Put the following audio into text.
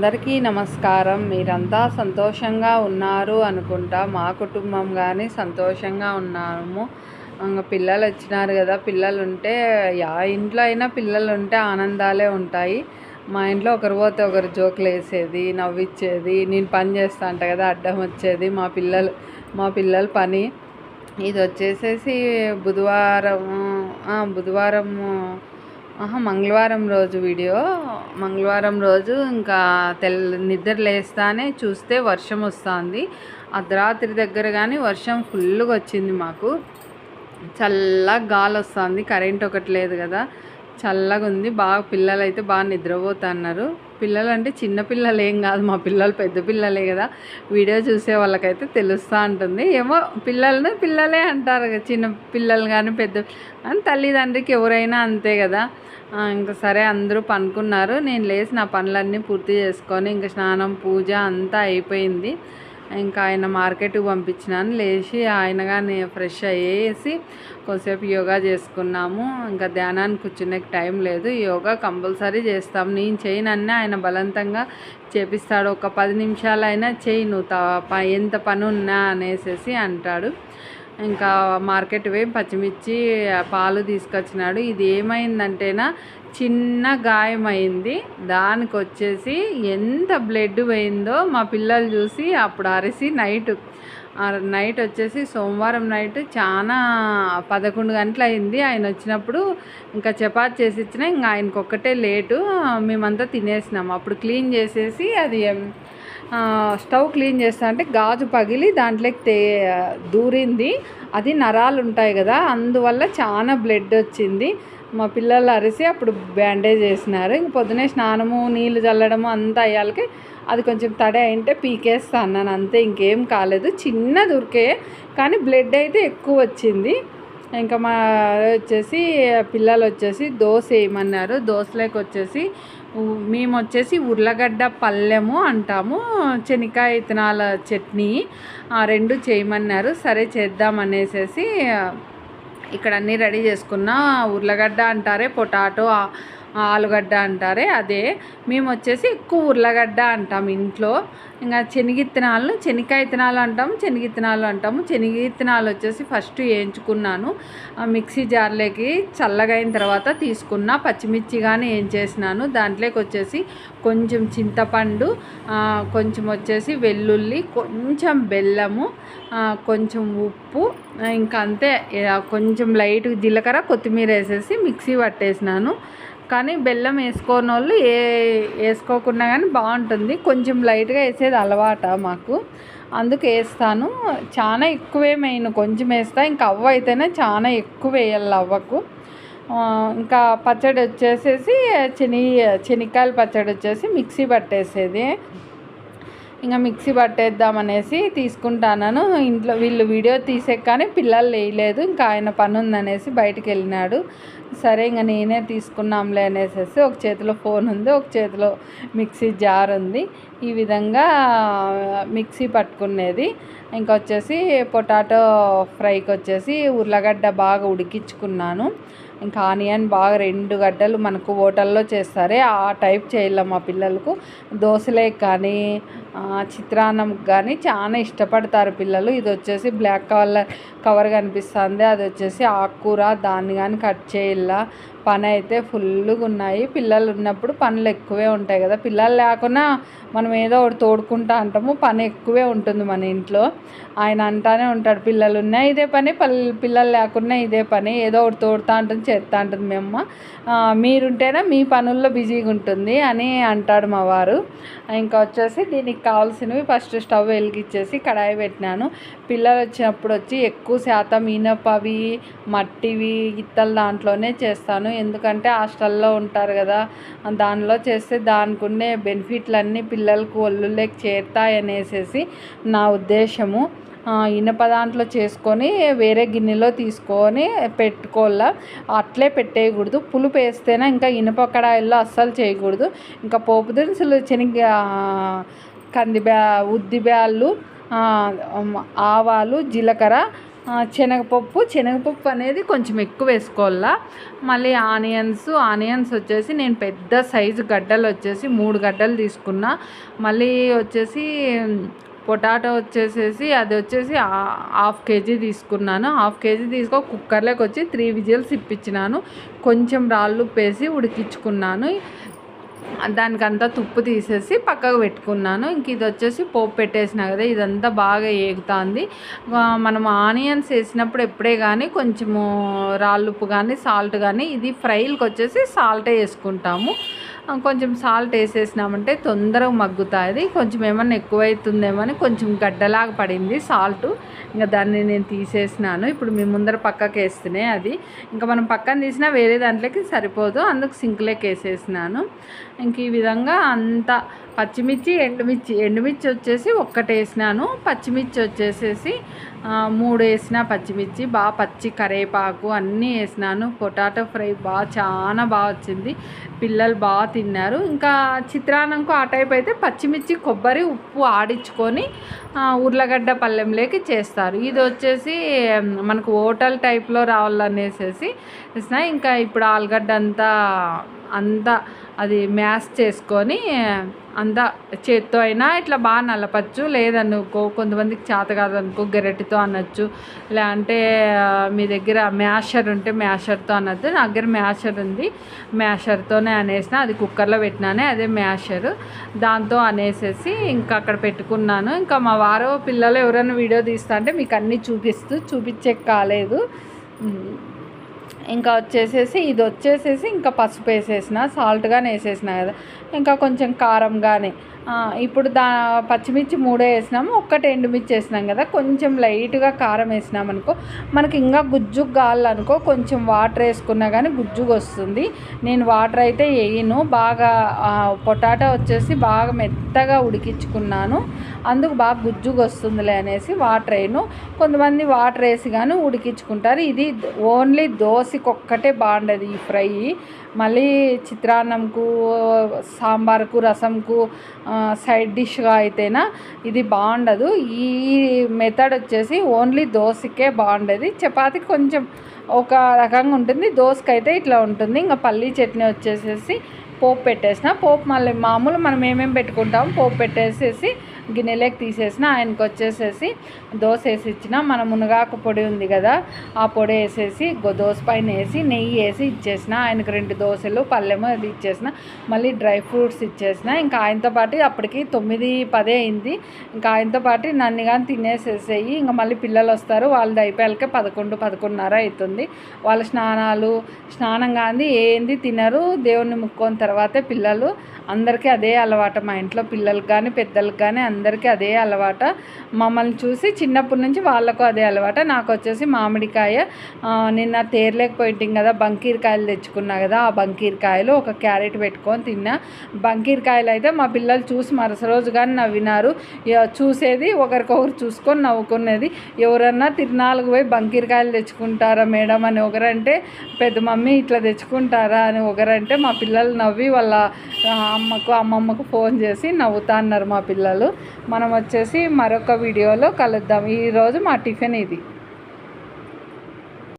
అందరికీ నమస్కారం. మీరంతా సంతోషంగా ఉన్నారు అనుకుంటా. మా కుటుంబం కానీ సంతోషంగా ఉన్నాము. పిల్లలు వచ్చినారు కదా, పిల్లలుంటే ఇంట్లో అయినా పిల్లలుంటే ఆనందాలే ఉంటాయి. మా ఇంట్లో ఒకరు పోతే ఒకరు జోకులు వేసేది, నవ్విచ్చేది, నేను పని చేస్తా అంట కదా అడ్డం వచ్చేది మా పిల్లల పని. ఇది వచ్చేసేసి మంగళవారం రోజు వీడియో. మంగళవారం రోజు ఇంకా నిద్ర లేస్తానే చూస్తే వర్షం వస్తుంది. అర్ధరాత్రి దగ్గర కానీ వర్షం ఫుల్గా వచ్చింది. మాకు చల్లగా గాలి వస్తుంది, కరెంట్ ఒకటి లేదు కదా, చల్లగా ఉంది. పిల్లలు అయితే బాగా నిద్రపోతున్నారు. పిల్లలు అంటే చిన్న పిల్లలు ఏం కాదు, మా పిల్లలు పెద్ద పిల్లలే కదా. వీడియో చూసే వాళ్ళకైతే తెలుస్తూ ఉంటుంది. ఏమో పిల్లలే అంటారు కదా, చిన్న పిల్లలు కానీ పెద్ద అని. తల్లిదండ్రికి ఎవరైనా అంతే కదా. ఇంకా సరే, అందరూ పనుకున్నారు. నేను లేచి నా పనులన్నీ పూర్తి చేసుకొని ఇంకా స్నానం పూజ అంతా అయిపోయింది. ఇంకా ఆయన మార్కెట్కి పంపించినాను. లేచి ఆయనగానే ఫ్రెష్ అయ్యేసి కొద్దిసేపు యోగా చేసుకున్నాము. ఇంకా ధ్యానానికి కూర్చునే టైం లేదు. యోగా కంపల్సరీ చేస్తాం. నేను చేయనన్నా ఆయన బలవంతంగా చేపిస్తాడు. ఒక 10 నిమిషాలైనా చేయి, నువ్వు ఎంత పని ఉన్నా అనేసి అంటాడు. ఇంకా మార్కెట్ పోయి పచ్చిమిర్చి పాలు తీసుకొచ్చినాడు. ఇది ఏమైందంటేనా, చిన్న గాయమైంది. దానికి వచ్చేసి ఎంత బ్లడ్ పోయిందో మా పిల్లలు చూసి అప్పుడు అరిసి నైట్ వచ్చేసి సోమవారం నైట్ చాలా 11 గంటలు అయింది. ఆయన వచ్చినప్పుడు ఇంకా చపాతి చేసి ఇచ్చిన. ఇంకా ఆయనకు ఒక్కటే లేటు, మేమంతా తినేసినాము. అప్పుడు క్లీన్ చేసేసి అది స్టవ్ క్లీన్ చేస్తా అంటే గాజు పగిలి దాంట్లోకి దూరింది. అది నరాలు ఉంటాయి కదా, అందువల్ల చాలా బ్లడ్ వచ్చింది. మా పిల్లలు అరిసి అప్పుడు బ్యాండేజ్ వేసినారు. ఇంక పొద్దునే స్నానము నీళ్ళు చల్లడము అంతా అయ్యాలకి అది కొంచెం తడి అయింటే పీకేస్తా అన్నాను, అంతే. ఇంకేం కాలేదు, చిన్న దొరికే, కానీ బ్లడ్ అయితే ఎక్కువ వచ్చింది. ఇంకా వచ్చేసి పిల్లలు వచ్చేసి దోశ వేయమన్నారు. దోశలోకి వచ్చేసి మేము వచ్చేసి ఉర్లగడ్డ పల్లెము అంటాము, శనక్కాయ విత్తనాల చట్నీ, రెండు చేయమన్నారు. సరే చేద్దామనేసి ఇక్కడ అన్నీ రెడీ చేసుకున్నా. ఉర్లగడ్డ అంటారే, పొటాటో, ఆలుగడ్డ అంటారే అదే. మేము వచ్చేసి ఎక్కువ ఉర్లగడ్డ అంటాము ఇంట్లో. ఇంకా శనక్కాయ విత్తనాలు అంటాము, శనగిత్తనాలు అంటాము. శనగిత్తనాలు వచ్చేసి ఫస్ట్ వేయించుకున్నాను మిక్సీ జార్లోకి. చల్లగా అయిన తర్వాత తీసుకున్న పచ్చిమిర్చి కానీ వేయించేసినాను. దాంట్లోకి వచ్చేసి కొంచెం చింతపండు, కొంచెం వచ్చేసి వెల్లుల్లి, కొంచెం బెల్లము, కొంచెం ఉప్పు, ఇంకా అంతే. కొంచెం లైట్ జీలకర్ర, కొత్తిమీర వేసేసి మిక్సీ పట్టేసినాను. కానీ బెల్లం వేసుకోని వాళ్ళు వేసుకోకుండా కానీ బాగుంటుంది. కొంచెం లైట్గా వేసేది అలవాట మాకు, అందుకు వేస్తాను. చాలా ఎక్కువేమైనా కొంచెం వేస్తా. ఇంకా అవ్వ అయితేనే చాలా ఎక్కువ వేయాలి అవ్వకు. ఇంకా పచ్చడి వచ్చేసేసి శనక్కాయల పచ్చడి వచ్చేసి మిక్సీ పట్టేసేది. ఇంకా మిక్సీ పట్టేద్దామనేసి తీసుకుంటాను. ఇంట్లో వీళ్ళు వీడియో తీసే కానీ పిల్లలు వేయలేదు. ఇంకా ఆయన పని ఉందనేసి బయటికి వెళ్ళినాడు. సరే ఇంకా నేనే తీసుకున్నాంలే అనేసి ఒక చేతిలో ఫోన్ ఉంది, ఒక చేతిలో మిక్సీ జార్ ఉంది. ఈ విధంగా మిక్సీ పట్టుకునేది. ఇంకా వచ్చేసి పొటాటో ఫ్రైకి వచ్చేసి ఉర్లగడ్డ బాగా ఉడికించుకున్నాను. ఇంకా ఆనియన్ బాగా 2 గడ్డలు మనకు హోటల్లో చేస్తారే ఆ టైప్ చేయాలి. మా పిల్లలకు దోశలేకి కానీ చిత్రాన్నం కానీ చాలా ఇష్టపడతారు పిల్లలు. ఇది వచ్చేసి బ్లాక్ కవర్ కనిపిస్తుంది, అది వచ్చేసి ఆకుకూర. దాన్ని కానీ కట్ చేయాల. పని అయితే ఫుల్గా ఉన్నాయి. పిల్లలు ఉన్నప్పుడు పనులు ఎక్కువే ఉంటాయి కదా. పిల్లలు లేకున్నా మనం ఏదో ఒకటి తోడుకుంటా అంటాము, పని ఎక్కువే ఉంటుంది మన ఇంట్లో. ఆయన అంటానే ఉంటాడు, పిల్లలు ఉన్నాయి ఇదే పని, పిల్లలు లేకున్నా ఇదే పని, ఏదో ఒకటి తోడుతూ ఉంటుంది, చేస్తూ ఉంటుంది. మేము మీరుంటేనే మీ పనుల్లో బిజీగా ఉంటుంది అని అంటాడు మా వారు. ఇంకా వచ్చేసి దీనికి కావాల్సినవి ఫస్ట్ స్టవ్ వెలిగించేసి కడాయి పెట్టినాను. పిల్లలు వచ్చినప్పుడు వచ్చి ఎక్కువ శాతం ఇనపవి, మట్టివి, గిత్తలు దాంట్లోనే చేస్తాను. ఎందుకంటే హాస్టల్లో ఉంటారు కదా, దానిలో చేస్తే దానికి ఉండే బెనిఫిట్లన్నీ పిల్లలకు ఒళ్ళులోకి చేరుతాయనేసి నా ఉద్దేశము. ఇనప దాంట్లో చేసుకొని వేరే గిన్నెలో తీసుకొని పెట్టుకోవాల, అట్లే పెట్టేయకూడదు. పులుపు వేస్తేనే ఇంకా ఇనుప కడాయిల్లో అస్సలు చేయకూడదు. ఇంకా పోపు దినుసులు ఉద్దిబ్యాళ్ళు, ఆవాలు, జీలకర్ర, శనగపప్పు అనేది కొంచెం ఎక్కువ వేసుకోవాలా. మళ్ళీ ఆనియన్స్ వచ్చేసి నేను పెద్ద సైజు గడ్డలు వచ్చేసి 3 గడ్డలు తీసుకున్నా. మళ్ళీ వచ్చేసి పొటాటో వచ్చేసేసి అది వచ్చేసి 1/2 కేజీ తీసుకున్నాను. 1/2 కేజీ కుక్కర్లోకి వచ్చి 3 విజిల్స్ ఇప్పించినాను. కొంచెం రాళ్ళు ఉప్పేసి ఉడికించుకున్నాను. దానికంతా తుప్పు తీసేసి పక్కకు పెట్టుకున్నాను. ఇంక ఇది వచ్చేసి పోపు పెట్టేసినా కదా, ఇదంతా బాగా ఏగుతుంది. మనం ఆనియన్స్ వేసినప్పుడు ఎప్పుడే కానీ కొంచెము రాళ్ళుప్పు కానీ సాల్ట్ కానీ, ఇది ఫ్రైలకు వచ్చేసి సాల్టే వేసుకుంటాము. కొంచెం సాల్ట్ వేసేసినామంటే తొందరగా మగ్గుతుంది. కొంచెం ఏమన్నా ఎక్కువైతుందేమో అని కొంచెం గడ్డలాగా పడింది సాల్ట్. ఇంకా దాన్ని నేను తీసేసినాను. ఇప్పుడు మీ ముందర పక్కకి వేస్తేనే అది ఇంకా మనం పక్కన తీసినా వేరే దాంట్లోకి సరిపోదు, అందుకు సింక్లోకి వేసేసినాను. ఇంక ఈ విధంగా అంతా పచ్చిమిర్చి ఎండుమిర్చి వచ్చేసి 1 వేసినాను. పచ్చిమిర్చి వచ్చేసేసి 3 వేసిన. పచ్చిమిర్చి బాగా పచ్చి కరివేపాకు అన్నీ వేసినాను. పొటాటో ఫ్రై చాలా బాగా వచ్చింది, పిల్లలు బాగా తిన్నారు. ఇంకా చిత్రాన్నంకు ఆ టైప్ అయితే పచ్చిమిర్చి కొబ్బరి ఉప్పు ఆడించుకొని ఉర్లగడ్డ పళ్ళెంలోకి చేస్తారు. ఇది వచ్చేసి మనకు హోటల్ టైప్లో రావాలనేసేసి వేసిన. ఇంకా ఇప్పుడు ఆలుగడ్డ అంతా అది మ్యాష్ చేసుకొని అంతా చేత్తో అయినా ఇట్లా బాగా నలపచ్చు, లేదనుకో కొంతమందికి చేత కాదనుకో గెరటితో అనొచ్చు, లేదంటే మీ దగ్గర మ్యాషర్ ఉంటే మ్యాషర్తో అనొద్దు. నా దగ్గర మ్యాషర్ ఉంది, మ్యాషర్తోనే అనేసిన. అది కుక్కర్లో పెట్టినానే అదే మ్యాషర్, దాంతో అనేసేసి ఇంకా అక్కడ పెట్టుకున్నాను. ఇంకా మా వారు పిల్లలు ఎవరైనా వీడియో తీస్తా అంటే మీకు అన్నీ చూపించే కాలేదు. ఇంకా వచ్చేసేసి ఇది వచ్చేసేసి ఇంకా పసుపు వేసేసిన, సాల్ట్గానే వేసేసిన కదా, ఇంకా కొంచెం కారంగానే. ఇప్పుడు పచ్చిమిర్చి 3 వేసినాము, 1 ఎండుమిర్చి వేసినాం కదా, కొంచెం లైట్గా కారం వేసినాం అనుకో మనకి ఇంకా గుజ్జుగా కావాలనుకో కొంచెం వాటర్ వేసుకున్నా కానీ గుజ్జుగా వస్తుంది. నేను వాటర్ అయితే వేయను, బాగా పొటాటో వచ్చేసి బాగా మెత్తగా ఉడికించుకున్నాను, అందుకు బాగా గుజ్జుగా వస్తుందిలే అనేసి వాటర్ వేయను. కొంతమంది వాటర్ వేసి కానీ ఉడికించుకుంటారు. ఇది ఓన్లీ దోశకి ఒక్కటే బాగుండదు ఈ ఫ్రై. మళ్ళీ చిత్రాన్నంకు, సాంబార్కు, రసంకు సైడ్ డిష్గా అయితేనా ఇది బాగుండదు. ఈ మెథడ్ వచ్చేసి ఓన్లీ దోశకే బాగుండేది. చపాతి కొంచెం ఒక రకంగా ఉంటుంది, దోశకైతే ఇట్లా ఉంటుంది. ఇంకా పల్లీ చట్నీ వచ్చేసేసి పోపు పెట్టేసిన. పోపు మళ్ళీ మామూలు మనం ఏమేమి పెట్టుకుంటాము పోపు పెట్టేసేసి గిన్నెలోకి తీసేసిన. ఆయనకు వచ్చేసేసి దోశ వేసి ఇచ్చిన. మన మునగాకు పొడి ఉంది కదా, ఆ పొడి వేసేసి దోశ పైన వేసి నెయ్యి వేసి ఇచ్చేసిన. ఆయనకు 2 దోశలు పళ్ళెము అది ఇచ్చేసిన. మళ్ళీ డ్రై ఫ్రూట్స్ ఇచ్చేసిన. ఇంకా ఆయనతో పాటు అప్పటికి 9-10 అయింది. ఇంకా ఆయనతో పాటు నన్ను కానీ తినేసేసేయి. ఇంకా మళ్ళీ పిల్లలు వస్తారు, వాళ్ళది అయిపోయాకే 11-11:30 అవుతుంది. వాళ్ళ స్నానం కానీ ఏంది తినరు, దేవుణ్ణి ముక్కొని తర్వాతే పిల్లలు. అందరికీ అదే అలవాటు, మా ఇంట్లో పిల్లలకి కానీ పెద్దలకు కానీ అందరికీ అదే అలవాటు. మమ్మల్ని చూసి చిన్నప్పటి నుంచి వాళ్ళకు అదే అలవాటు. నాకు వచ్చేసి మామిడికాయ నిన్న తేరలేకపోయింటాం కదా, బంకీరకాయలు తెచ్చుకున్నా కదా, ఆ బంకీరకాయలు ఒక క్యారెట్ పెట్టుకొని తిన్నా. బంకీరకాయలు అయితే మా పిల్లలు చూసి మరుస రోజు కానీ నవ్వినారు. చూసేది ఒకరికొకరు చూసుకొని నవ్వుకునేది. ఎవరన్నా తిరునాళ్ళకు పోయి బంకీరకాయలు తెచ్చుకుంటారా మేడం అని ఒకరంటే, పెద్ద మమ్మీ ఇట్లా తెచ్చుకుంటారా అని ఒకరంటే, మా పిల్లలు నవ్వి వాళ్ళ అమ్మమ్మకు ఫోన్ చేసి నవ్వుతా అన్నారు మా పిల్లలు. మనం వచ్చేసి మరొక వీడియోలో కలుద్దాం. ఈరోజు మా టిఫిన్ ఇది.